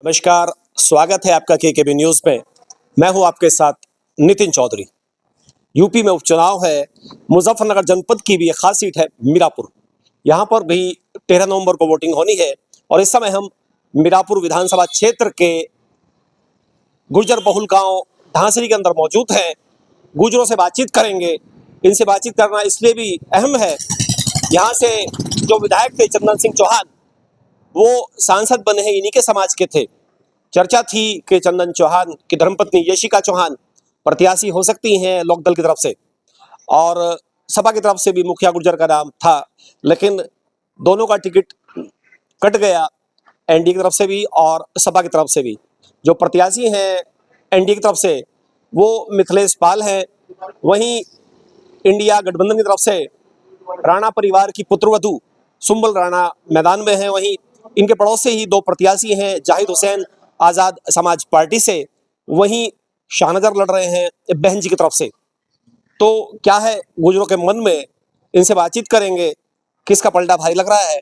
नमस्कार, स्वागत है आपका केकेबी न्यूज में। मैं हूं आपके साथ नितिन चौधरी। यूपी में उपचुनाव है। मुजफ्फरनगर जनपद की भी एक खास सीट है मीरापुर। यहां पर भी 13 नवंबर को वोटिंग होनी है और इस समय हम मीरापुर विधानसभा क्षेत्र के गुर्जर बहुल गांव धांसरी के अंदर मौजूद हैं। गुर्जरों से बातचीत करेंगे। इनसे बातचीत करना इसलिए भी अहम है, यहाँ से जो विधायक थे चंदन सिंह चौहान, वो सांसद बने हैं, इन्हीं के समाज के थे। चर्चा थी कि चंदन चौहान की धर्मपत्नी यशिका चौहान प्रत्याशी हो सकती हैं लोकदल की तरफ से, और सपा की तरफ से भी मुखिया गुर्जर का नाम था, लेकिन दोनों का टिकट कट गया, एनडीए की तरफ से भी और सपा की तरफ से भी। जो प्रत्याशी हैं एनडीए की तरफ से वो मिथिलेश पाल हैं, वहीं इंडिया गठबंधन की तरफ से राणा परिवार की पुत्रवधू सुंबल राणा मैदान में है। वहीं इनके पड़ोस से ही दो प्रत्याशी हैं, जाहिद हुसैन आजाद समाज पार्टी से, वहीं शाहनजर लड़ रहे हैं बहन जी की तरफ से। तो क्या है गुर्जरों के मन में, इनसे बातचीत करेंगे। किसका पलड़ा भारी लग रहा है?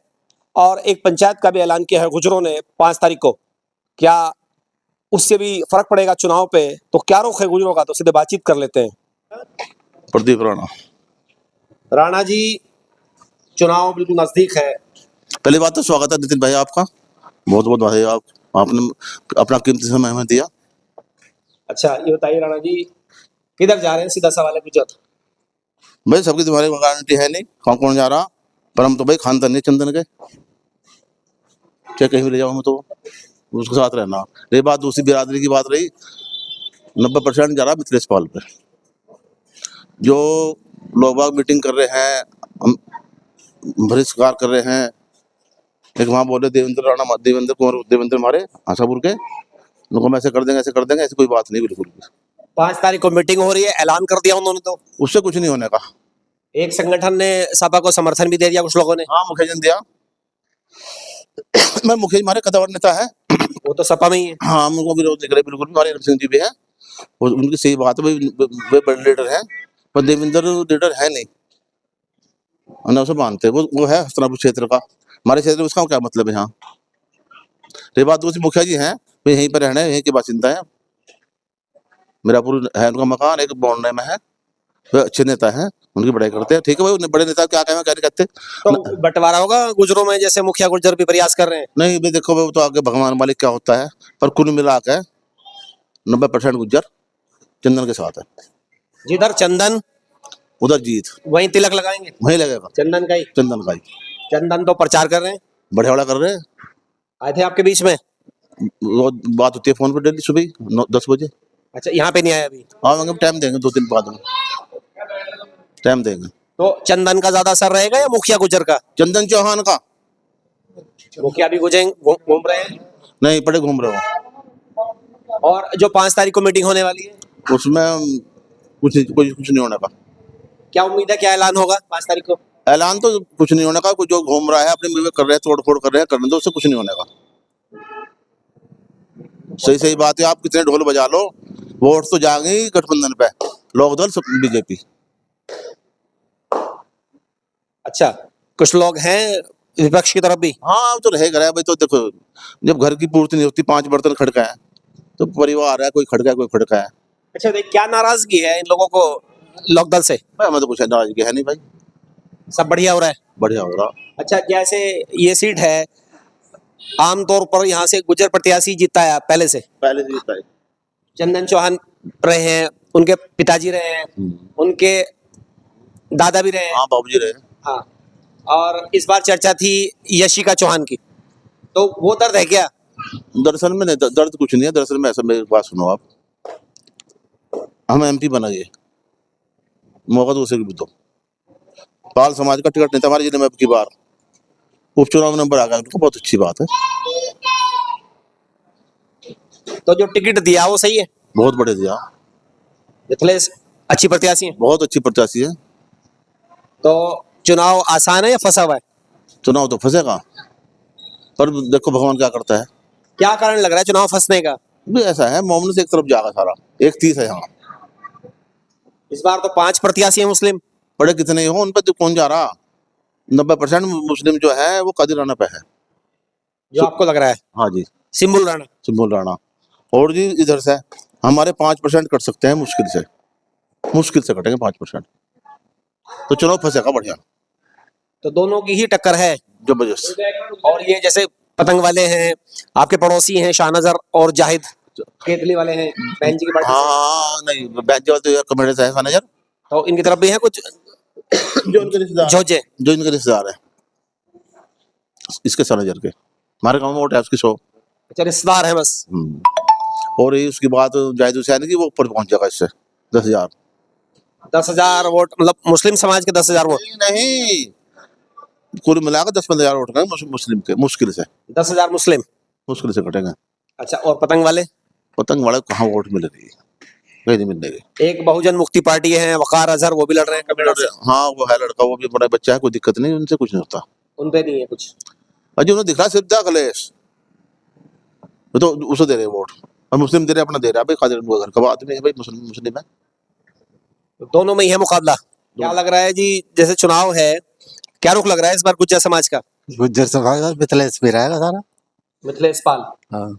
और एक पंचायत का भी ऐलान किया है गुर्जरों ने 5 तारीख को। क्या उससे भी फर्क पड़ेगा चुनाव पे? तो क्या रुख है गुर्जरों का? तो सीधे बातचीत कर लेते हैं। प्रदीप राणा। राणा जी, चुनाव बिल्कुल नजदीक है। पहली बात तो स्वागत है नितिन भाई आपका, बहुत बहुत बधाई। आपने अपना कीमती समय हमें दिया। अच्छा, ये बताइए राणा जी, किधर जा रहे हैं? सीधा सवाल है गुजरात। भाई सबकी तुम्हारी गारंटी है नहीं कौन कौन जा रहा, पर हम तो भाई खानदान नहीं चंदन के, चाहे कहीं भी ले जाओ हम तो उसके साथ रहना। रही बात दूसरी बिरादरी की बात रही, 90% जा रहा मिथिलेश पाल पे। जो लोग बाग मीटिंग कर रहे हैं, बहिष्कार कर रहे हैं। एक वहाँ बोले देवेंद्र राणा, देवेंद्र कुमार, देवेंद्र हमारे आशापुर के, उनको हम ऐसे कर देंगे, ऐसे कर देंगे, ऐसी कोई बात नहीं बिल्कुल भी। 5 तारीख को मीटिंग हो रही है, ऐलान कर दिया उन्होंने। तो उससे कुछ नहीं होने का। एक संगठन ने सपा को समर्थन भी दे दिया, कुछ लोगों ने। हाँ, मुखिया जी ने दिया। मैं मुखिया जी हमारे कद्दावर नेता है, वो तो सपा में ही है। हाँ, हम उनको विरोध नहीं करे बिल्कुल भी। हमारे नरसिंह सिंह जी भी है, उनकी सही बात है, वे बड़े लीडर हैं, पर देवेंद्र लीडर है नहीं, और उसे मानते वो है हस्तनापुर क्षेत्र का, हमारे क्षेत्र में उसका क्या मतलब है। यहाँ रही बात दूसरी, मुखिया जी हैं, वे यहीं पर रहने, यहीं के बासिंदा है। मीरापुर है उनका मकान, एक बॉन्डे में है। वे अच्छे नेता हैं, उनकी बड़ाई करते हैं। ठीक है भाई, बड़े नेता क्या कहें, क्या नहीं कहते। तो बंटवारा होगा गुजरों में, जैसे मुखिया गुर्जर भी प्रयास कर रहे हैं। नहीं भाई देखो भाई, वो तो आगे भगवान मालिक क्या होता है, पर कुल मिला के 90% गुज्जर चंदन के साथ है। जिधर चंदन उधर जीत, वहीं तिलक लगाएंगे। वहीं लगेगा चंदन का ही। चंदन का ही। चंदन तो प्रचार कर रहे हैं, बढ़िया वाला कर रहे हैं। आए थे आपके बीच में। वो बात होती है फोन पर डेली सुबह 10 बजे। अच्छा, यहाँ पे नहीं आया अभी? हाँ, टाइम देंगे 2 दिन बाद में टाइम देंगे। तो चंदन का ज्यादा असर रहेगा या मुखिया गुर्जर का? चंदन चौहान का। मुखिया भी घूम रहे हैं। नहीं, बड़े घूम रहे हो। और जो 5 तारीख को मीटिंग होने वाली है, उसमें कुछ नहीं होने का। क्या उम्मीद है, क्या ऐलान होगा 5 तारीख को? ऐलान तो कुछ नहीं होने का। कुछ जो घूम रहा है अपने मुंह में कर रहे हैं, तोड़ फोड़ कर रहे हैं, करने दो, उससे कुछ नहीं होने का। सही सही बात है, आप कितने ढोल बजा लो, वोट तो जाएंगे गठबंधन पे, लोकदल बीजेपी। अच्छा, कुछ लोग हैं विपक्ष की तरफ भी। हाँ, तो रहेगा भाई। तो देखो, जब घर की पूर्ति नहीं होती, 5 बर्तन खड़का है, तो परिवार है, कोई खड़का है, कोई खड़का है। अच्छा, देख क्या नाराजगी है इन लोगों को लोकदल से? भाई हमें तो कुछ नाराजगी है नहीं भाई, सब बढ़िया हो रहा है। बढ़िया हो रहा। अच्छा, जैसे ये सीट है, आमतौर पर यहाँ से गुर्जर प्रत्याशी जीतता है पहले से। पहले से जीतता है। चंदन चौहान रहे हैं, उनके पिताजी रहे हैं, उनके दादा भी रहे हैं। हाँ, बाबूजी रहे। हाँ, और इस बार चर्चा थी यशिका चौहान की, तो वो दर्द है क्या? दरअसल में नहीं, दर्द कुछ नहीं है। दरअसल में ऐसा, मेरी बात सुनो आप, हम एमपी बनाइए, मौका तो उसे भी दो। पाल समाज का टिकट नहीं था हमारे जिले में, अब की बार उपचुनाव नंबर आ गया उनको, बहुत अच्छी बात है। तो जो टिकट दिया वो सही है? बहुत बढ़िया दिया। मिथिलेश अच्छी प्रत्याशी है, बहुत अच्छी प्रत्याशी है। तो चुनाव आसान है या फंसा हुआ है? चुनाव तो फंसेगा, पर देखो भगवान क्या करता है। क्या कारण लग रहा है चुनाव फंसने का? भी ऐसा है, मोमन से एक तरफ जाएगा सारा, 1-30 है यहाँ। इस बार तो 5 प्रत्याशी है मुस्लिम। बड़े कितने हो, उन पर तो कौन जा रहा। 90% मुस्लिम जो है वो कादिराना पे है, जो आपको लग रहा है। हाँ जी। सिंबुल राणा। सिंबल राणा। और जी इधर से हमारे 5% कट सकते हैं, मुश्किल से कटेंगे 5%। तो चुनाव फंसेगा बढ़िया, तो दोनों की ही टक्कर है। जबरदस्त। और ये जैसे पतंग वाले हैं, आपके पड़ोसी हैं शाहनजर और जाहिद, केतली वाले हैं बहन जी की पार्टी से, हाँ नहीं, बैंक वाले तो यार कमेटी से है नजर, तो इनकी तरफ भी है कुछ जो इनके रिश्तेदार जोजे। जो इनके रिश्तेदार है इसके सनाजर के, हमारे गांव में वोट है उसकी 100। अच्छा, रिश्तेदार है बस। और ये उसकी बात जाहिद हुसैन की, वो ऊपर पहुंच जाएगा इससे 10,000। 10,000 वोट, मतलब मुस्लिम समाज के 10,000 वोट। नहीं, कुल मिलाकर 10-15,000 वोट करेंगे मुस्लिम के, मुश्किल से 10,000 मुस्लिम। कटेंगे। अच्छा, और पतंग वाले? पतंग वाले को कहाँ वोट मिलेगी, कहीं नहीं मिलेगी। एक बहुजन मुक्ति पार्टी है, वकार अजहर, वो भी लड़ रहे हैं कबीड़ा से। हाँ वो है लड़का, वो भी बड़ा बच्चा है, कोई दिक्कत नहीं, उनसे कुछ नहीं होता। उन पे नहीं है कुछ। अजय उन्हें दिख रहा सिर्फ अखिलेश, वो तो उसे दे रहे वोट, और मुस्लिम दे रहे अपना दे रहा है भाई, कादिर घर का आदमी है भाई, मुस्लिम है। तो दोनों में ही है मुकाबला। क्या लग रहा है जी, जैसे चुनाव है, क्या रुख लग रहा है इस बार गुज्जर समाज का? गुज्जर समाज का मिथिलेश भी रहेगा सारा। मिथिलेश पाल। हाँ,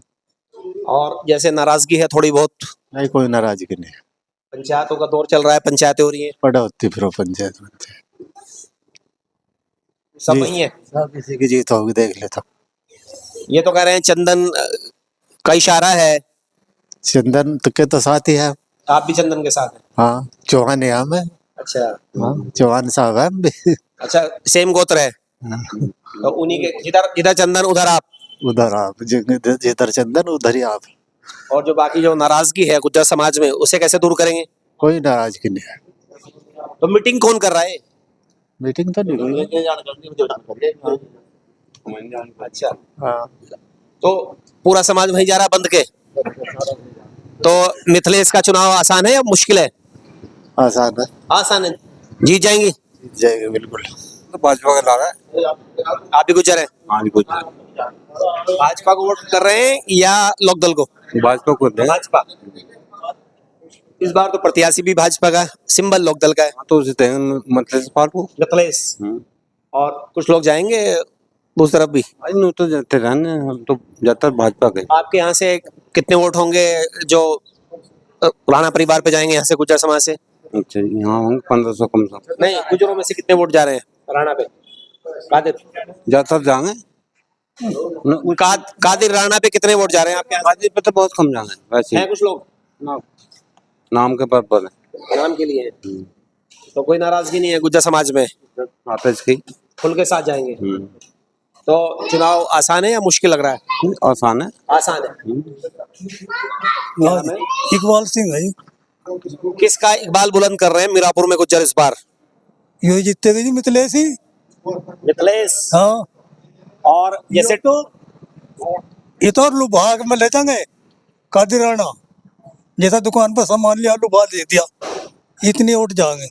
और जैसे नाराजगी है थोड़ी बहुत, नहीं कोई नाराजगी नहीं, पंचायतों का दौर चल रहा है, पंचायतें हो रही हैं, बढ़ोतरी फिर पंचायत में सब जी, वही है। सब किसी की जीत होगी, देख लेता। ये तो कह रहे हैं चंदन का इशारा है। चंदन के तो साथ ही है। आप भी चंदन के साथ हैं? हाँ, चौहान है हम। अच्छा। हाँ, चौहान साहब है हम भी। अच्छा, सेम गोत्र है। हाँ, तो उन्हीं के, जिधर जिधर चंदन उधर आप। उधर आप, जिधर चंदन उधर ही आप। और जो बाकी जो नाराजगी है गुज्जर समाज में, उसे कैसे दूर करेंगे? कोई नाराजगी नहीं है। तो मीटिंग कौन कर रहा है? मीटिंग तो नहीं हुई। अच्छा, हाँ, तो पूरा समाज वहीं जा रहा है बंद के। तो मिथिलेश का चुनाव आसान है या मुश्किल है? आसान है, आसान है, जीत जाएंगी। जीत जाएगा बिल्कुल। तो भाजपा का ला रहा है। आप भी गुज्जर हैं? हाँ जी, कुछ भाजपा को वोट कर रहे हैं या लोकदल को? भाजपा को दे। भाजपा। इस बार तो प्रत्याशी भी भाजपा का, सिंबल लोकदल का है। तो उसे देंगे मतलब पाल को। मिथिलेश। और कुछ लोग जाएंगे उस तरफ भी। आज नहीं तो जाते रहने, हम तो ज्यादातर भाजपा के। आपके यहाँ से कितने वोट होंगे जो राणा परिवार पे जाएंगे यहाँ से, गुज्जर समाज से? अच्छा, यहाँ होंगे 1500 कम से कम। नहीं, गुज्जरों में से कितने वोट जा रहे हैं राणा पे? कादिर। ज्यादातर जाएंगे। कादिर राणा पे कितने वोट जा रहे हैं आपके यहाँ भाजपा पे तो बहुत कम जाएंगे से? वैसे। हैं कुछ लोग नाम के पर है। नाम के लिए हैं। तो कोई नाराजगी नहीं है गुज्जर समाज में, आता इसकी। खुल के साथ जाएंगे। तो चुनाव आसान है या मुश्किल लग रहा है? आसान है। आसान है। इकबाल सिंह है जी। किसका इकबाल बुलंद कर रहे हैं मीरापुर में गुज्जर इस बार? ये जीतेगी जी, मिथिलेश ही। मिथिलेश। हाँ, और जैसे ये तो लुभाग में ले जाएंगे कादिर राणा, जैसा दुकान पर सामान लिया लुभा दे दिया, इतनी वोट जाएंगे।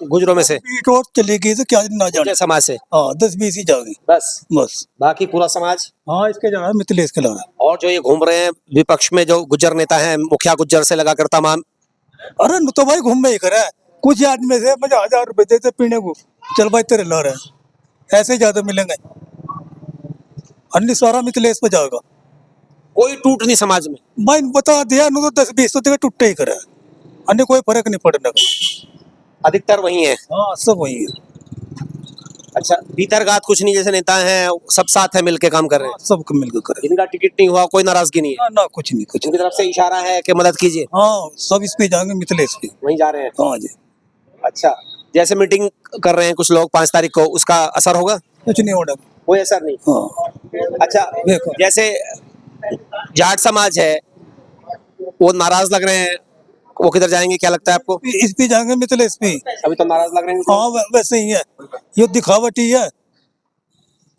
गुजरों में से एक वोट चलेगी तो क्या ना जाने। गुज्जर समाज से हाँ, 10-20 ही जाएंगे बस, बस। बाकी पूरा समाज। हाँ, इसके जा रहा है मिथिलेश के लगा। और जो ये घूम रहे हैं विपक्ष में जो गुज्जर नेता हैं, मुखिया गुज्जर से लगाकर तमाम, अरे न तो भाई घूम में ही करे, कुछ आदमी से मुझे 1000 रुपए देते पीने को, चल भाई तेरे ला रहे, ऐसे ज्यादा मिलेंगे। अन्य सारा मिथिलेश पे जाएगा कोई टूट नहीं समाज में। भाई, बता दिया न तो 10-20 तो टूटे ही करे, अन्य कोई फर्क नहीं पड़ने का। अधिकतर वही है। हाँ, सब वही है। अच्छा, भीतरघात कुछ नहीं, जैसे नेता हैं सब साथ है मिलके काम कर रहे हैं, सबको मिलकर करे। जिनका टिकट नहीं हुआ कोई नाराजगी नहीं है, ना कुछ नहीं, कुछ उनकी तरफ से इशारा है कि मदद कीजिए, हाँ, सब इस पे जाएंगे, मिथिलेश पे। वहीं जा रहे हैं। हाँ जी, अच्छा, जैसे मीटिंग कर रहे हैं कुछ लोग 5 तारीख को, उसका असर होगा? कुछ नहीं होगा। कोई असर नहीं। हाँ, अच्छा, देखो। जैसे जाट समाज है वो नाराज लग रहे हैं, वो किधर जाएंगे क्या लगता है आपको? इस पे जाएंगे, मिथिलेश पे। अभी तो नाराज लग रहे हैं। हाँ, वैसे ही है, ये दिखावटी है,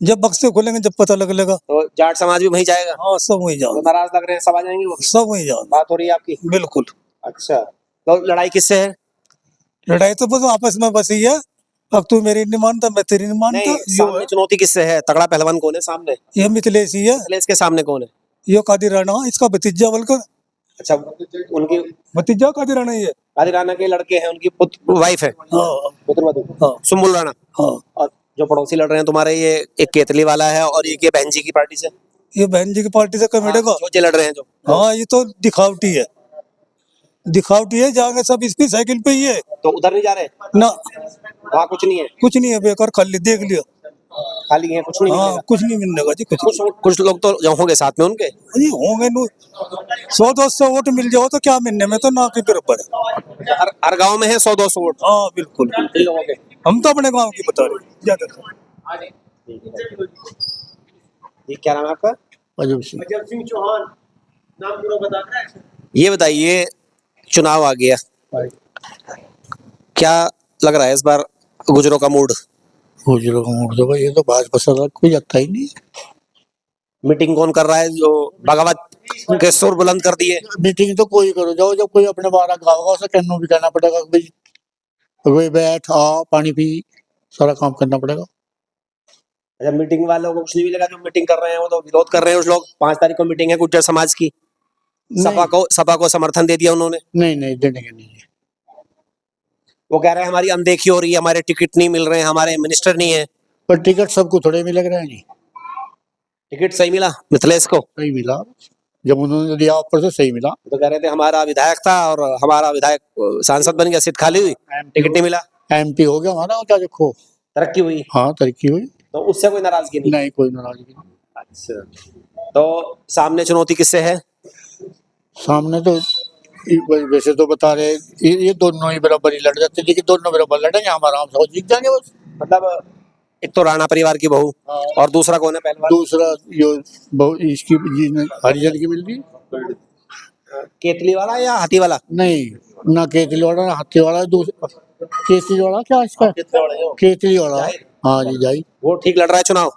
जब बक्से खोलेंगे जब पता लगेगा। तो जाट समाज भी वहीं जाएगा? हाँ, सब वही तो जाओगे, नाराज लग रहे हैं, सब आ जाएंगे वो? सब वही जाओगे, बात हो रही है आपकी? बिल्कुल। अच्छा, तो लड़ाई किससे है? लड़ाई तो बस आपस में बस ही है, अब तू मेरी नहीं मानता, मैं तेरी नहीं मानता। नहीं, सामने चुनौती किससे है? तगड़ा पहलवान कौन है सामने? ये मिथिलेश ही है, मिथिलेश के सामने कौन है? ये कादिर राणा, इसका भतीजा बल्कि अच्छा, उनकी भतीजा कादिर राणा ही है। कादिर राणा के लड़के हैं, उनकी पुत्र वाइफ है, हाँ पुत्रवधू, हाँ सुम्बुल राणा। हाँ। और जो पड़ोसी लड़ रहे हैं तुम्हारे, ये एक केतली वाला है और एक ये बहन जी की पार्टी से। ये बहन जी की पार्टी से कमेटेगा। जो लड़ रहे हैं जो हाँ ये तो दिखावटी है, दिखावटी है। जाएंगे सब इसकी साइकिल पे ही है तो उधर नहीं जा रहे, ना, वहाँ कुछ नहीं है, कुछ नहीं है, बेकार खाली देख लिया। खाली है, कुछ नहीं हाँ मिलेगा। कुछ नहीं मिलने का जी, कुछ लोग तो जो होंगे साथ में उनके, जी होंगे नु 100-200 वोट मिल जाओ तो क्या मिलने में, तो ना के बराबर है। हर गांव में है 100-200 वोट हाँ बिल्कुल इन बिल्कुल। लोगों के। हम तो अपने गांव की बता रहे हैं ज्यादातर। ये क्या नाम है आपका? अजब सिंह। ये बताइए, चुनाव आ गया, क्या लग रहा है इस बार गुजरों का मूड? गुजरों का मूड तो भाई, ये तो भाजपा सरकार कोई आता ही नहीं है। मीटिंग कौन कर रहा है जो बगावत के सुर बुलंद कर दिए? मीटिंग तो कोई करो जाओ, जब कोई अपने बारह गाँव होगा उसे कहना भी कहना पड़ेगा कि भाई कोई बैठ आ पानी पी, सारा काम करना पड़ेगा। अच्छा, मीटिंग वालों को कुछ नहीं मिलेगा? जो मीटिंग कर रहे हैं वो तो विरोध कर रहे हैं उस लोग। 5 तारीख को मीटिंग है गुर्जर समाज की, सपा को समर्थन दे दिया उन्होंने। नहीं नहीं देने के नहीं है। वो कह रहे हैं हमारी अनदेखी हो रही है, हमारे टिकट नहीं मिल रहे हैं, हमारे मिनिस्टर नहीं है। पर टिकट सबको थोड़े मिल रहे हैं जी। टिकट सही मिला मिथिलेश को? सही मिला, जब उन्होंने दिया ऊपर से सही मिला। तो कह रहे थे हमारा विधायक था और हमारा विधायक सांसद बन गया, सीट खाली हुई, टिकट नहीं मिला, एमपी हो गया हमारा, और क्या देखो। तरक्की हुई, हाँ तरक्की हुई, तो उससे कोई नाराजगी नहीं? नहीं कोई नाराजगी नहीं। अच्छा, तो सामने चुनौती किससे है? सामने तो वैसे तो बता रहे ये दोनों ही बराबर ही लड़ जाते, लेकिन दोनों बराबर लड़ेंगे, हमारा हम सब जीत जाएंगे बस। मतलब एक तो राणा परिवार की बहू और दूसरा कौन है पहलवान? दूसरा इसकी हरिजन की मिल रही, केतली वाला या हाथी वाला? नहीं ना केतली वाला ना हाथी वाला, दूसरा केतली वाला क्या इसका, केतली वाला। हाँ जी जाई, वो ठीक लड़ रहा है चुनाव?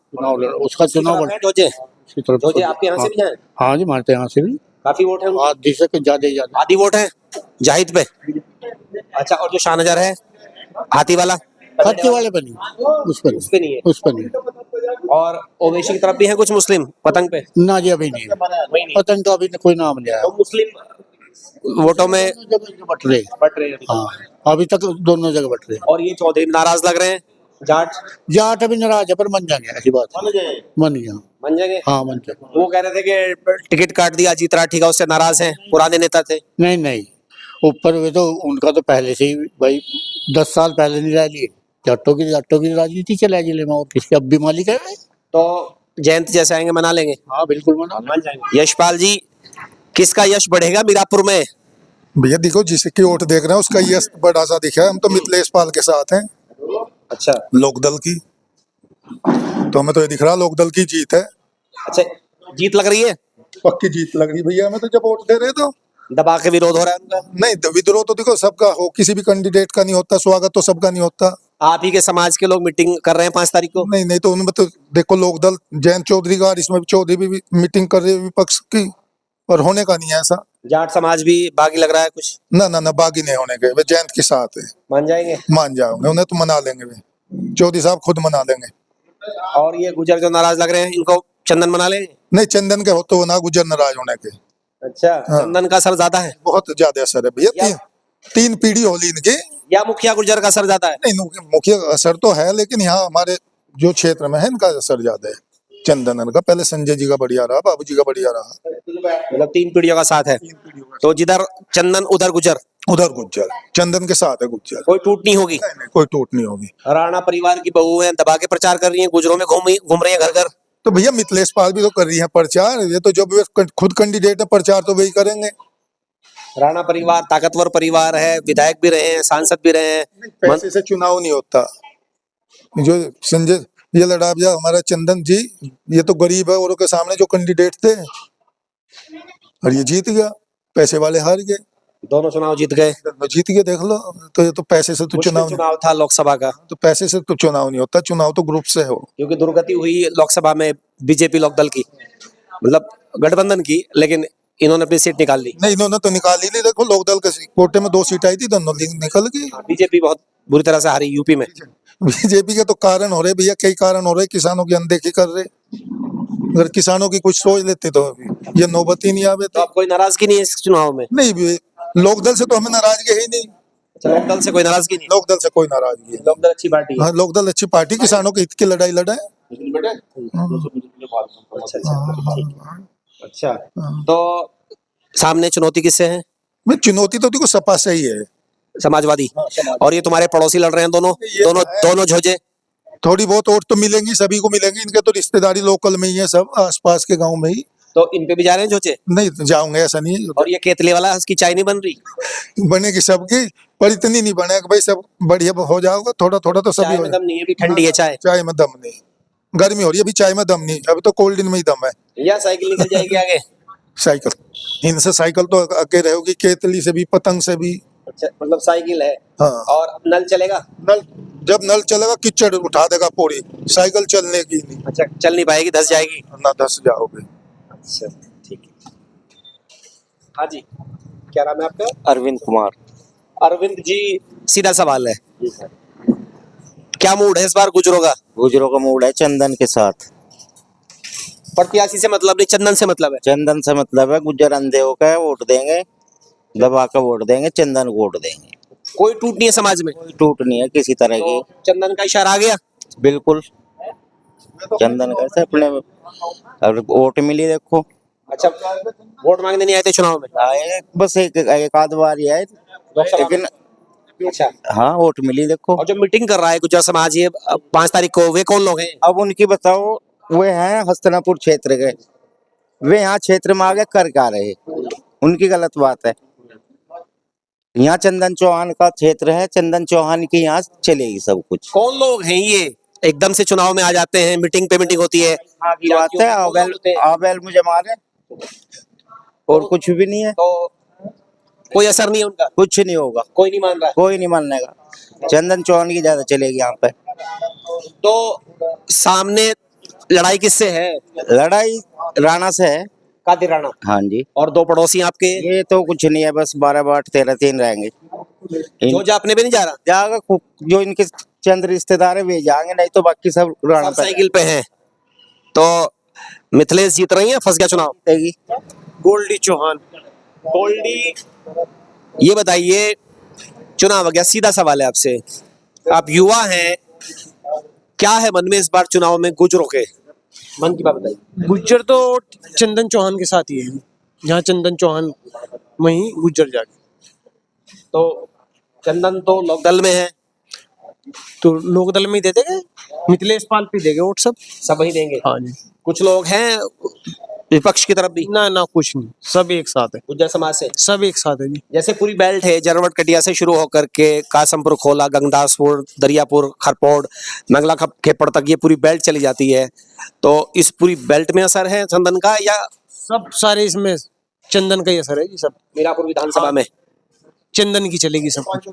उसका चुनाव जोजे उसकी तरफ जोजे आपके यहाँ से भी जाए? हाँ जी मारते यहाँ से भी काफी वोट है उनके? आधी से ज्यादा ही ज्यादा। आधी वोट है जाहिद पे। अच्छा, और जो शाहनजर है हाथी वाला? हाथी वाले पर नहीं, उस पर उस पे नहीं है। उस पर नहीं। और ओवैसी की तरफ भी है कुछ मुस्लिम पतंग पे? ना जी अभी नहीं, वही नहीं। पतंग का अभी कोई नाम नहीं आया। तो मुस्लिम वोटों में बट रहे, बट रहे हैं अभी। हाँ अभी तक दोनों जगह बट रहे। और ये चौधरी नाराज लग रहे हैं, जाट जाट अभी नाराज है, पर मन जाएंगे, ऐसी बात है, मन गया। बन जाएंगे। हाँ मन जाएंगे। वो कह रहे थे कि टिकट काट दिया अजीत राठी का, उससे नाराज हैं, पुराने नेता थे। नहीं नहीं, ऊपर वे तो उनका तो पहले से ही भाई 10 साल पहले नहीं रह लिए, जाटों की राजनीति चला जिले में, और किसके अब भी मालिक है। तो जयंत जैसे आएंगे मना लेंगे? हाँ बिल्कुल मना मान जाएंगे। यशपाल जी, किसका यश बढ़ेगा मीरापुर में? भैया देखो, जिसकी वोट देख रहे हैं उसका यश बड़ा सा दिखा है। हम तो मिथिलेश पाल के साथ हैं, अच्छा लोकदल की, तो हमें तो ये दिख रहा लोकदल की जीत है। अच्छा, जीत लग रही है? पक्की जीत लग रही भैया हमें तो, जब वोट दे रहे तो। दबा के विरोध हो रहा है उनका? नहीं तो विद्रोह तो देखो सबका हो, किसी भी कैंडिडेट का नहीं होता, स्वागत तो सबका नहीं होता। आप ही के समाज के लोग मीटिंग कर रहे हैं 5 तारीख को? नहीं नहीं, तो उनमें तो देखो लोकदल जयंत चौधरी का, और इसमें भी चौधरी भी मीटिंग कर रहे हैं विपक्ष की, और होने का नहीं है ऐसा। जाट समाज भी बागी लग रहा है कुछ? ना ना ना, बागी नहीं होने के, वे जयंत के साथ है। मान जाएंगे? मान जाओगे, उन्हें तो मना लेंगे, वे चौधरी साहब खुद मना लेंगे। और ये गुजर जो नाराज लग रहे हैं, इनको चंदन मना लेंगे? नहीं, चंदन के हो तो ना, गुजर नाराज होने के। अच्छा, हाँ। चंदन का असर ज्यादा है? बहुत ज्यादा असर है भैया, तीन पीढ़ी होली इनकी। या मुखिया गुर्जर का असर ज्यादा है? नहीं, मुख्य असर तो है, लेकिन यहाँ हमारे जो क्षेत्र में है इनका असर ज्यादा है। चंदन का पहले संजय जी का बढ़िया रहा, बाबू जी का बढ़िया रहा, मतलब 3 पीढ़ियों का साथ है। तो जिधर चंदन उधर गुजर? उधर गुज्जर, चंदन के साथ है गुज्जर। कोई टूट नहीं होगी? नहीं, कोई टूट नहीं होगी। राणा परिवार की बहू है, दबा के प्रचार कर रही है, गुजरों में घूम रही है घर घर। तो भैया मिथिलेश पाल भी तो कर रही है प्रचार, ये तो जब वे खुद कैंडिडेट है, प्रचार तो वही करेंगे। राणा परिवार ताकतवर परिवार है, विधायक भी रहे हैं, सांसद भी रहे हैं। पैसे से चुनाव नहीं होता। जो संजय ये लड़ा भैया हमारा चंदन जी, ये तो गरीब है, और उनके सामने जो कैंडिडेट थे और ये जीत गया, पैसे वाले हार गए, दोनों चुनाव जीत गए। जीत गए, देख लो। तो ये तो पैसे से तो मुश्किल चुनाव चुनाव था लोकसभा का, तो पैसे से तो चुनाव नहीं होता, चुनाव तो ग्रुप से हो। क्योंकि दुर्गति हुई लोकसभा में बीजेपी लोकदल की, मतलब गठबंधन की, लेकिन इन्होंने अपनी सीट निकाल ली। नहीं, इन्होंने तो निकाल ही नहीं। देखो लोकदल के कोटे में 2 सीट आई थी, दोनों निकल गई। बीजेपी बहुत बुरी तरह से हारी यूपी में। बीजेपी के तो कारण हो रहे भैया, कई कारण हो रहे, किसानों की अनदेखी कर रहे। अगर किसानों की कुछ सोच लेते तो ये नौबत ही नहीं आवे। तो अब कोई नाराजगी नहीं है इस चुनाव में? नहीं, लोकदल से तो हमें नाराजगी है ही नहीं। लोकदल से कोई नाराजगी नहीं? लोकदल से कोई नाराजगी नहीं। लोकदल अच्छी पार्टी है। हाँ, लोकदल अच्छी पार्टी, किसानों के हित की लड़ाई लड़ाए। अच्छा अच्छा ठीक है। अच्छा हाँ। तो सामने चुनौती किससे है? मैं चुनौती तो देखो सपा से ही है। समाजवादी। और ये तुम्हारे पड़ोसी लड़ रहे हैं दोनों ये दोनों तो है। दोनों झोजे। थोड़ी बहुत वोट तो मिलेंगी, सभी को मिलेंगी, इनके तो रिश्तेदारी लोकल में ही है, सब आसपास के गांव में ही। तो इन पे भी जा रहे हैं झोजे? नहीं जाऊंगे, ऐसा नहीं और ये केतली वाला इसकी चाय नहीं बन रही? बनेगी सबकी, पर इतनी नहीं बनेगा भाई, सब बढ़िया हो जाओगा, थोड़ा थोड़ा तो सभी चाय हो में दम नहीं है, भी ठंडी है चाय। चाय में दम नहीं, गर्मी हो रही है अभी, चाय में दम नहीं, अभी तो कोल्ड ड्रिंक में ही दम है। या साइकिल निकल जाएगी आगे? साइकिल, इनसे साइकिल तो आगे रहेगी, केतली से भी, पतंग से भी। अच्छा मतलब साइकिल है। हाँ, और नल चलेगा? नल, जब नल चलेगा कीचड़ उठा देगा पूरी, साइकिल चलने की नहीं। अच्छा चल नहीं पाएगी, धस जाएगी। ना धस जाओगे। अच्छा ठीक है। हाँ जी, क्या नाम है आपका? अरविंद कुमार। अरविंद जी, सीधा सवाल है, क्या मूड है इस बार गुजरों का? गुजरों का मूड है चंदन के साथ। प्रत्याशी से मतलब नहीं, चंदन से मतलब है। चंदन से मतलब है, गुज्जर अंधे होकर वोट देंगे, दबा कर वोट देंगे, चंदन को वोट देंगे। कोई टूट नहीं है समाज में? कोई टूट नहीं है किसी तरह की। तो चंदन का इशारा आ गया? बिल्कुल, चंदन कैसे अपने अब वोट मिली देखो। अच्छा, वोट मांगने नहीं आए थे चुनाव में? आए बस एक आध बार ही आए, लेकिन अच्छा, हाँ वोट मिली देखो। और जो मीटिंग कर रहा है गुज्जर समाज ये 5 तारीख को, वे कौन लोग हैं? अब उनकी बताओ, वे हैं हस्तिनापुर क्षेत्र के, वे यहाँ क्षेत्र में आगे कर क्या रहे, उनकी गलत बात है। यहाँ चंदन चौहान का क्षेत्र है, चंदन चौहान की यहाँ चलेगी सब कुछ। कौन लोग हैं ये एकदम से चुनाव में आ जाते हैं, मीटिंग पे मीटिंग होती है? हाँ की बात है, आवेल मुझे मारे और कुछ भी नहीं है, तो कोई असर नहीं है उनका? कुछ नहीं होगा, कोई नहीं मान रहा? कोई नहीं मानने का। चंदन चौहान की ज्यादा चलेगी यहाँ पे। तो सामने लड़ाई किससे है? लड़ाई राणा से है। कादिर राणा। हाँ जी। और 2 पड़ोसी आपके? ये तो कुछ नहीं है, बस 12 बाट 13-3 रहेंगे। जो जापने भी नहीं जा रहा? जाएगा जो इनके चंद रिश्तेदार है वे जाएंगे, नहीं तो बाकी सब राणा सब साइकिल पे हैं। तो मिथिलेश जीत रही है, फंस गया चुनाव? पेगी। गोल्डी चौहान। गोल्डी, ये बताइए, चुनाव आ गया, सीधा सवाल है आपसे, आप युवा हैं, क्या है मन में इस बार चुनाव में गुजरों के? मन की बात बताइए। गुज्जर तो चंदन चौहान के साथ ही है, जहाँ चंदन चौहान वहीं गुज्जर जाके। तो चंदन तो लोकदल में है, तो लोकदल में ही दे देंगे, मिथिलेश पाल पे देंगे वोट सब। सब वही देंगे। हाँ जी। कुछ लोग हैं विपक्ष की तरफ भी? ना ना कुछ नहीं, सब एक साथ है, गुज्जर समाज से सब एक साथ है जी। जैसे पूरी बेल्ट है, जरवट कटिया से शुरू होकर के कासमपुर, खोला, गंगदासपुर, दरियापुर, खरपोड़, मंगला खेपड़ तक ये पूरी बेल्ट चली जाती है। तो इस पूरी बेल्ट में असर है चंदन का, या सब सारे इसमें चंदन का ही असर है जी, सब मीरापुर विधानसभा में चंदन की चलेगी सब कुछ।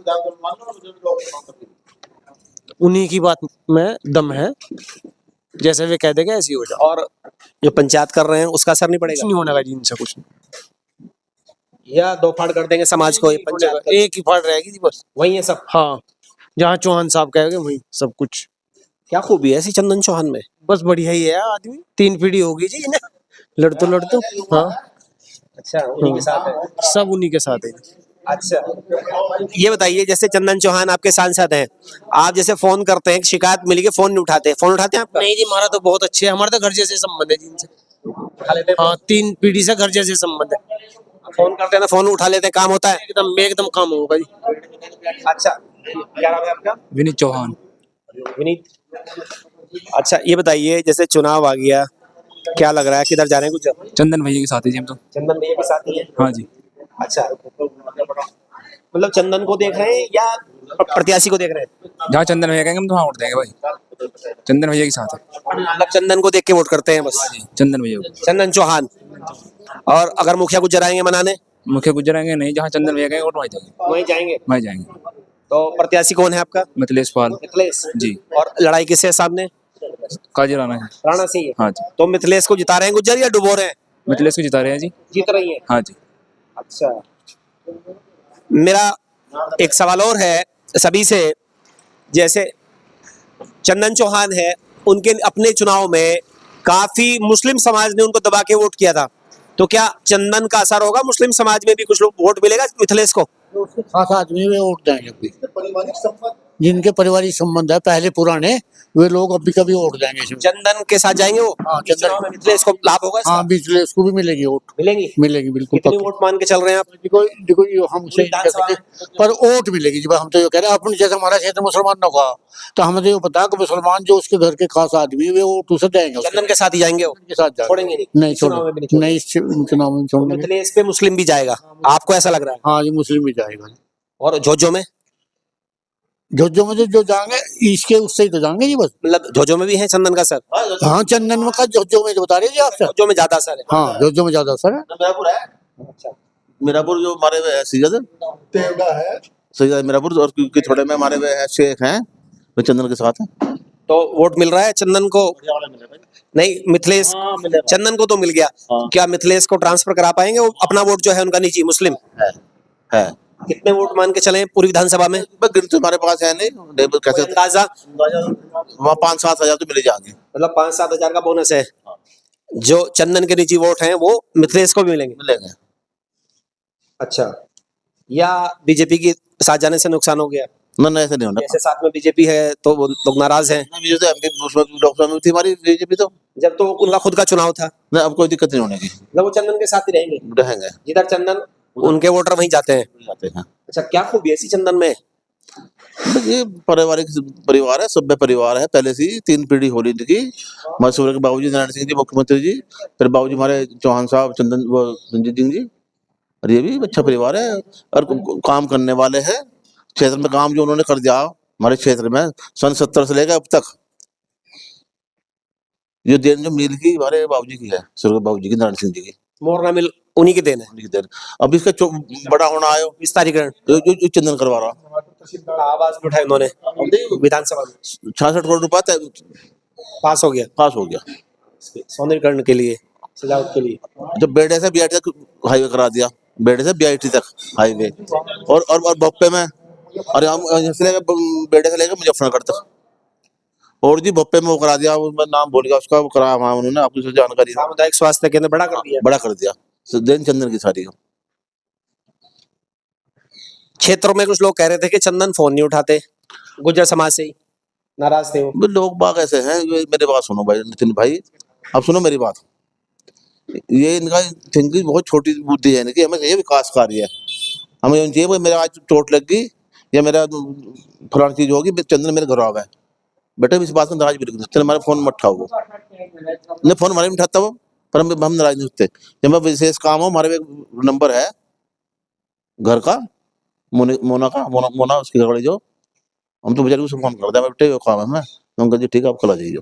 उन्हीं की बात में दम है, जैसे वे कह देंगे ऐसे ही हो जाए। और जो पंचायत कर रहे हैं उसका असर नहीं कुछ पड़ेगा? नहीं होने का जी इनसे, कुछ नहीं। या 2 फाड़ कर देंगे समाज को ये पंचायत का? एक ही फाड़ रहेगी जी बस। वही है सब? हाँ, जहाँ चौहान साहब कहेंगे वही सब कुछ। क्या खूबी है ऐसी चंदन चौहान में? बस बढ़िया ही है आदमी, 3 पीढ़ी होगी जी इन्हें, लड़तो हाँ। अच्छा, उन्हीं के साथ है? सब उन्हीं के साथ है। अच्छा, ये बताइए, जैसे चंदन चौहान आपके सांसद हैं, आप जैसे फोन करते हैं, शिकायत मिली कि फोन नहीं उठाते, फोन उठाते हैं आपका? नहीं जी, हमारा तो बहुत अच्छे है, हमारा तो घर जैसे संबंध है जी इनसे। उठा लेते हैं? हाँ, 3 पीढ़ी से घर जैसे संबंध है। फोन करते हैं ना, फोन उठा लेते हैं, काम होता है? एकदम काम होगा जी। अच्छा, क्या नाम है आपका? विनीत चौहान। विनीत। अच्छा, ये बताइए, जैसे चुनाव आ गया, क्या लग रहा है, किधर जा रहे हैं गुज्जर? चंदन भैया के साथ ही जी हम तो। चंदन भैया के साथ ही है? हाँ जी। अच्छा, मतलब चंदन को देख रहे हैं या प्रत्याशी को देख रहे हैं? जहाँ चंदन भैया कहेंगे हम तो वहाँ वोट देंगे भाई, चंदन भैया के साथ है। मतलब चंदन को देख के वोट करते हैं बस? चंदन भैया को। चंदन चौहान। और अगर मुखिया गुज्जर आएंगे मनाने? मुख्य गुजर आएंगे नहीं, जहाँ चंदन भैया कहेंगे वोट वहीं जाएंगे। वहीं जाएंगे? वहीं जाएंगे। तो प्रत्याशी कौन है आपका? मिथिलेश पाल मिथिलेश जी। और लड़ाई किससे है सामने? काजी राणा है। राणा से ही है? हाँ जी। तो मिथिलेश को जिता रहे हैं गुज्जर या डुबो रहे हैं? मिथिलेश को जिता रहे हैं जी। जीत रही है? हाँ जी। अच्छा, मेरा एक सवाल और है सभी से, जैसे चंदन चौहान है, उनके अपने चुनाव में काफी मुस्लिम समाज ने उनको दबा के वोट किया था, तो क्या चंदन का असर होगा, मुस्लिम समाज में भी कुछ लोग वोट मिलेगा मिथिलेश को? उसके खास आदमी वे वोट देंगे अभी। पारिवारिक संबंध जिनके पारिवारिक संबंध है पहले पुराने, वे लोग अभी कभी वोट देंगे इसमें। चंदन के साथ जाएंगे वो हाँ, इस चुनाव में मिथिलेश को लाभ होगा इसका? हाँ, बिजली उसको भी मिलेगी वोट, मिलेंगी। मिलेगी बिल्कुल कितनी पक्की। वोट मान के चल रहे हैं आप? देखो देखो ये हम उसे नहीं कह विधानसभा सकते, पर वोट मिलेगी। जब हम तो ये कह रहे हैं अपन, जैसे हमारा क्षेत्र मुसलमानों का, तो हमें तो ये पता है कि मुसलमान जो उसके घर के खास आदमी है, वे वोट उसे देंगे, उसके चंदन के साथ ही जाएंगे वो, के साथ जाएंगे। छोड़ेंगे नहीं? नहीं इस चुनाव में भी छोड़ेंगे, नहीं इस चुनाव में छोड़ेंगे। मिथिलेश पे मुस्लिम भी जाएगा, आपको ऐसा लग रहा है? हाँ, ये मुस्लिम भी जाएगा। और झोझो में? झोझो में जो जाएंगे इसके उससे ही तो जाएंगे जी, बस। मतलब झोझो में भी है चंदन का सर? हाँ, चंदन में का झोझो में जो बता रहे जी आपसे। झोझो में ज्यादा असर है। हाँ, झोझो में ज्यादा असर है। मीरापुर है। अच्छा, मीरापुर जो हमारे वे है सैयद तेवड़ा है। सैयद मीरापुर, और क्योंकि थोड़े में हमारे वे है शेख हैं, वे चंदन के साथ हैं। तो वोट मिल रहा है चंदन को? नहीं, मिथिलेश चंदन को तो मिल गया, क्या मिथिलेश को ट्रांसफर करा पाएंगे वो? अपना वोट जो है उनका निजी मुस्लिम है। कितने वोट मान के चले पूरी विधानसभा में? बस गिनती हमारे पास है नहीं, कोई कैसे अंदाजा? वहाँ 5-7 हजार तो मिल जाएंगे। मतलब 5-7 हजार का बोनस है। जो चंदन के निजी वोट हैं वो मिथिलेश को भी मिलेंगे? मिलेंगे। अच्छा, या बीजेपी के साथ जाने से नुकसान हो गया? ना ऐसे नहीं होना। जैसे साथ में बीजेपी है तो वो लोग नाराज हैं। डॉक्टर में थी हमारी बीजेपी, तो जब तो उनका खुद का चुनाव था, ना अब कोई दिक्कत नहीं होने की। मतलब वो चंदन के साथ ही रहेंगे? रहेंगे। जिधर चंदन उनके वोटर वहीं जाते हैं। जाते हैं। अच्छा, क्या खूबी है ऐसी चंदन में? बस ये पारिवारिक परिवार है, सभ्य परिवार है, पहले से ही 3 पीढ़ी हो रही थी। मसूर के बाबूजी नारायण सिंह जी मुख्यमंत्री जी, फिर बाबूजी हमारे चौहान साहब चंदन वो रंजीत सिंह जी, और ये भी अच्छा परिवार है और काम करने वाले हैं। क्षेत्र में काम जो उन्होंने कर दिया हमारे क्षेत्र में सन 70 से लेकर अब तक, ये देन जो मिल की हमारे बाबूजी की है, स्वर्गीय बाबूजी की, नारायण सिंह जी की। मोरना मिल उन्हीं की देन है। उनकी देन। अब इसका बड़ा होना आयो विस्तारीकरण जो चंदन करवा रहा, आवाज भी उठाई उन्होंने विधानसभा में, 66 करोड़ रुपया पास हो गया पास हो गया। सौंदर्यीकरण के लिए, सजावट के लिए। जब बेड़े से बीआईटी तक हाईवे करा दिया, बेड़े से बीआईटी तक हाईवे, और भोपे में, और हम बेड़े से लेकर मुजफ्फरनगर तक, और जी भोपे में वो करा दिया, मैं नाम भूल गया उसका, वो करा वहाँ उन्होंने, आपको से जानकारी है। सामुदायिक स्वास्थ्य केंद्र बड़ा कर दिया। बड़ा कर दिया, देन चंदन की सारी। क्षेत्रों में कुछ लोग कह रहे थे कि चंदन फोन नहीं उठाते, गुर्जर समाज से ही नाराज थे वो। भी लोग बाग ऐसे हैं, मेरी बात सुनो भाई, नितिन भाई, अब सुनो मेरी बात। ये इनका थिंकिंग बहुत छोटी बुद्धि है इनकी, हमें ये विकास कार्य है, हमें ये चाहिए मेरा आज चोट लग गई या मेरा फलानी चीज होगी, चंदन मेरे घर आ गए, बेटा इस बात में नाराज भी रखते, हमारे फोन मत उठाओ। नहीं, फोन हमारे में उठाता वो, पर हम नाराज नहीं होते। जब मैं विशेष काम हो, हमारे नंबर है घर का, मोना उसकी घरवाली जो, हम तो बेचारे उसे फोन कर दिया, बेटे वो काम है, मैं उनका जी ठीक है आप कल आ जाइए,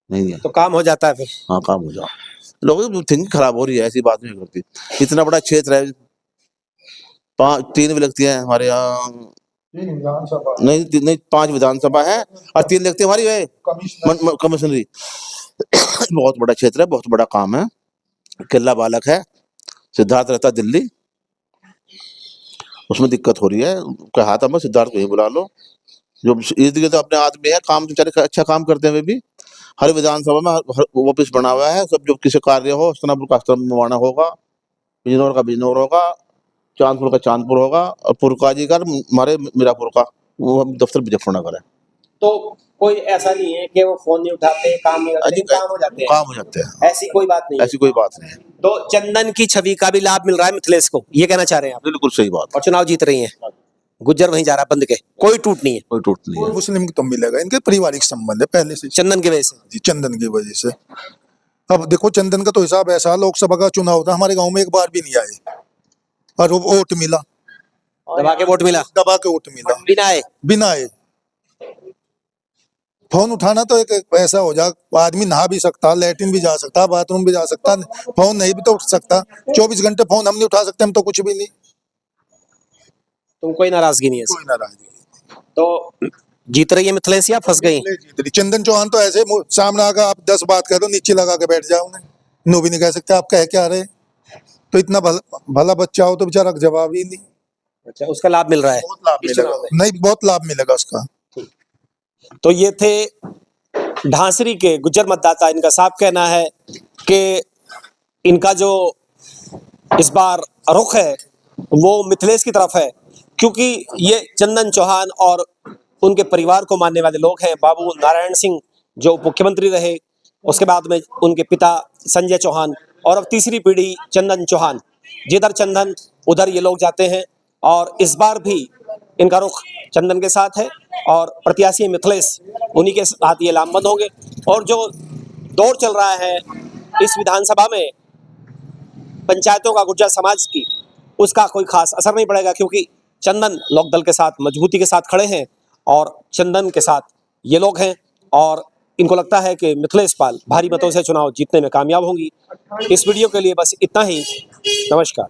नहीं है तो काम हो जाता है फिर। हाँ काम हो जाओ। लोगों की थिंकिंग खराब हो रही है, ऐसी बात नहीं करती। इतना बड़ा क्षेत्र है, 3 व्यक्तियां हैं हमारे यहाँ, नहीं 5 विधानसभा है और 3 व्यक्ति हमारी है कमिश्नरी। बहुत बड़ा क्षेत्र है, बहुत बड़ा काम है। किला बालक है, सिद्धार्थ रहता दिल्ली, उसमें दिक्कत हो रही है, कहा था मैं सिद्धार्थ को ही बुला लो, जो इर्द गिर्द अपने आदमी है, काम बेचारे अच्छा काम करते हैं। वे भी हर विधानसभा में ऑफिस बना हुआ है, सब जो किसी कार्य हो, हस्तनापुर का हस्तनापुर होगा, बिजनौर का बिजनौर होगा, चांदपुर का चांदपुर होगा, और पुरकाजी का हमारे मीरापुर का वो दफ्तर मुजफ्फरनगर है। तो कोई ऐसा नहीं है कि वो फोन नहीं उठाते, काम नहीं करते, काम हो जाते हैं। काम हो जाते हैं, ऐसी कोई बात नहीं है। ऐसी कोई बात नहीं है। तो चंदन की छवि का भी लाभ मिल रहा है मिथिलेश को, ये कहना चाह रहे हैं आप? बिल्कुल सही बात, और चुनाव जीत रही हैं, गुज्जर वहीं जा रहा है बंद के, कोई टूट नहीं है। कोई टूट नहीं है। मुस्लिम को तो मिलेगा, इनके पारिवारिक संबंध है पहले से चंदन की वजह से। जी, चंदन की वजह से। अब देखो चंदन का तो हिसाब ऐसा, लोकसभा का चुनाव था, हमारे गांव में एक बार भी नहीं आए और वो वोट मिला, दबा के वोट मिला, दबा के वोट मिला, बिना आए। बिना आए। फोन उठाना तो एक ऐसा हो जा, आदमी नहा भी सकता, लेटरिन भी जा सकता, बाथरूम भी जा सकता, फोन नहीं भी तो उठ सकता। 24 घंटे फोन हम नहीं उठा सकते, हम तो कुछ भी नहीं। तुम कोई नाराजगी नहीं है कोई नाराजगी। तो जीत रही है मिथिलेश या फंस गई? चंदन चौहान तो ऐसे सामने आकर आप 10 बात कह दो, नीचे लगा के बैठ जाओ, नो भी नहीं कह सकते आप कह क्या रहे। तो इतना भला बच्चा हो तो बेचारा जवाब ही नहीं। अच्छा, उसका लाभ मिल रहा है? बहुत लाभ मिलेगा, नहीं बहुत लाभ मिलेगा उसका। तो ये थे ढांसरी के गुज्जर मतदाता, इनका साफ कहना है कि इनका जो इस बार रुख है वो मिथिलेश की तरफ है, क्योंकि ये चंदन चौहान और उनके परिवार को मानने वाले लोग हैं। बाबू नारायण सिंह जो मुख्यमंत्री रहे, उसके बाद में उनके पिता संजय चौहान, और अब तीसरी पीढ़ी चंदन चौहान। जिधर चंदन उधर ये लोग जाते हैं, और इस बार भी इनका रुख चंदन के साथ है और प्रत्याशी मिथिलेश उन्हीं के साथ ये लामबंद होंगे। और जो दौर चल रहा है इस विधानसभा में पंचायतों का गुर्जर समाज की, उसका कोई खास असर नहीं पड़ेगा, क्योंकि चंदन लोकदल के साथ मजबूती के साथ खड़े हैं और चंदन के साथ ये लोग हैं, और इनको लगता है कि मिथिलेश पाल भारी मतों से चुनाव जीतने में कामयाब होंगी। इस वीडियो के लिए बस इतना ही। नमस्कार।